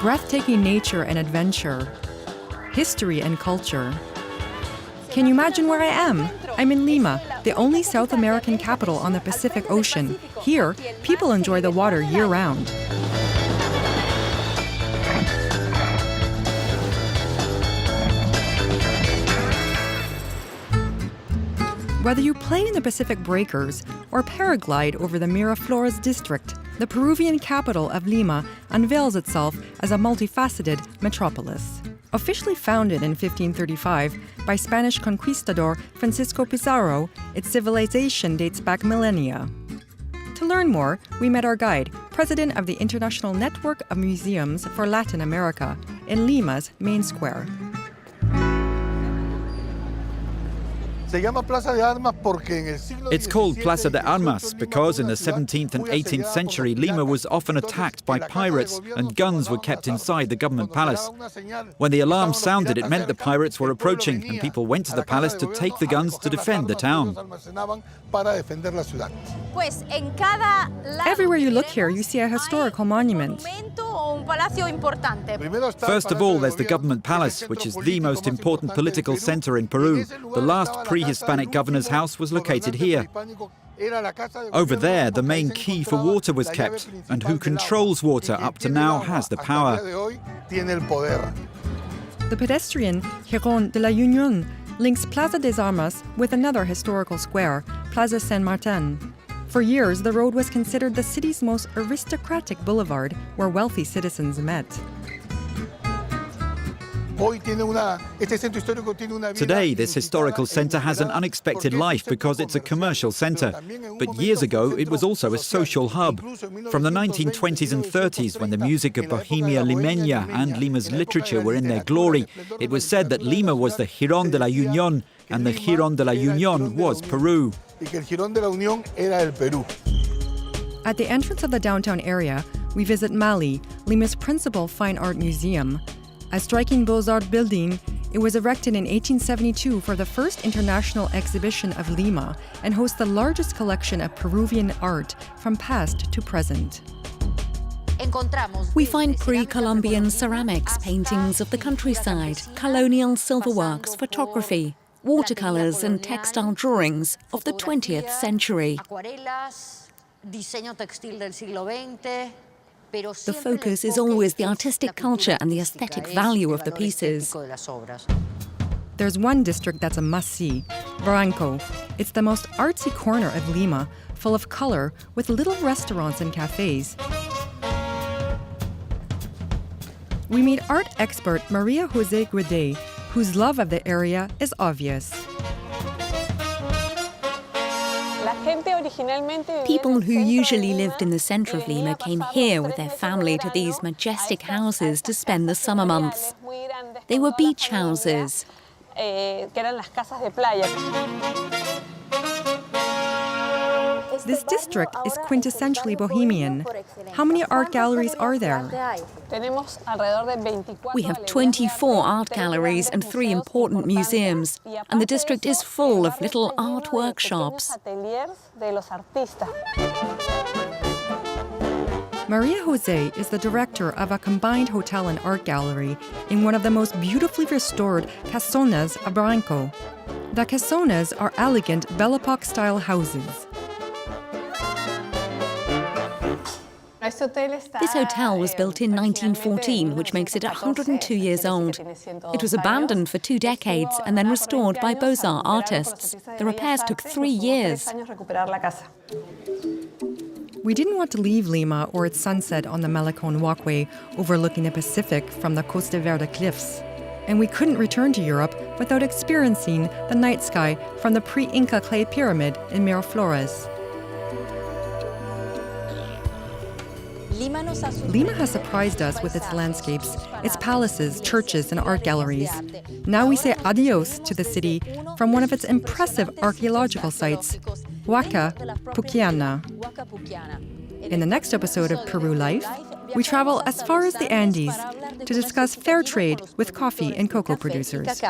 breathtaking nature and adventure, history and culture. Can you imagine where I am? I'm in Lima, the only South American capital on the Pacific Ocean. Here, people enjoy the water year-round. Whether you play in the Pacific Breakers or paraglide over the Miraflores district, the Peruvian capital of Lima unveils itself as a multifaceted metropolis. Officially founded in 1535 by Spanish conquistador Francisco Pizarro, its civilization dates back millennia. To learn more, we met our guide, president of the International Network of Museums for Latin America, in Lima's main square. It's called Plaza de Armas because in the 17th and 18th century, Lima was often attacked by pirates and guns were kept inside the government palace. When the alarm sounded, it meant the pirates were approaching and people went to the palace to take the guns to defend the town. Everywhere you look here, you see a historical monument. First of all, there's the government palace, which is the most important political center in Peru. The last pre-Hispanic governor's house was located here. Over there, the main key for water was kept, and who controls water up to now has the power. The pedestrian Girón de la Unión links Plaza des Armas with another historical square, Plaza San Martin. For years, the road was considered the city's most aristocratic boulevard where wealthy citizens met. Today, this historical center has an unexpected life because it's a commercial center. But years ago, it was also a social hub. From the 1920s and 30s, when the music of Bohemia Limeña and Lima's literature were in their glory, it was said that Lima was the Girón de la Unión, and the Girón de la Unión was Peru. At the entrance of the downtown area, we visit Mali, Lima's principal fine art museum. A striking Beaux-Arts building, it was erected in 1872 for the first international exhibition of Lima and hosts the largest collection of Peruvian art from past to present. We find pre-Columbian ceramics, paintings of the countryside, colonial silverworks, photography, watercolors and textile drawings of the 20th century. The focus is always the artistic culture and the aesthetic value of the pieces. There's one district that's a must-see, Barranco. It's the most artsy corner of Lima, full of color, with little restaurants and cafes. We meet art expert Maria Jose Guede, whose love of the area is obvious. People who usually lived in the center of Lima came here with their family to these majestic houses to spend the summer months. They were beach houses. This district is quintessentially Bohemian. How many art galleries are there? We have 24 art galleries and 3 important museums, and the district is full of little art workshops. Maria Jose is the director of a combined hotel and art gallery in one of the most beautifully restored casonas of Barranco. The casonas are elegant Belle Epoque-style houses. This hotel was built in 1914, which makes it 102 years old. It was abandoned for 2 decades and then restored by Beaux-Arts artists. The repairs took 3 years. We didn't want to leave Lima or its sunset on the Malecon walkway overlooking the Pacific from the Costa Verde cliffs. And we couldn't return to Europe without experiencing the night sky from the pre-Inca clay pyramid in Miraflores. Lima has surprised us with its landscapes, its palaces, churches, and art galleries. Now we say adios to the city from one of its impressive archaeological sites, Huaca Pucllana. In the next episode of Peru Life, we travel as far as the Andes to discuss fair trade with coffee and cocoa producers.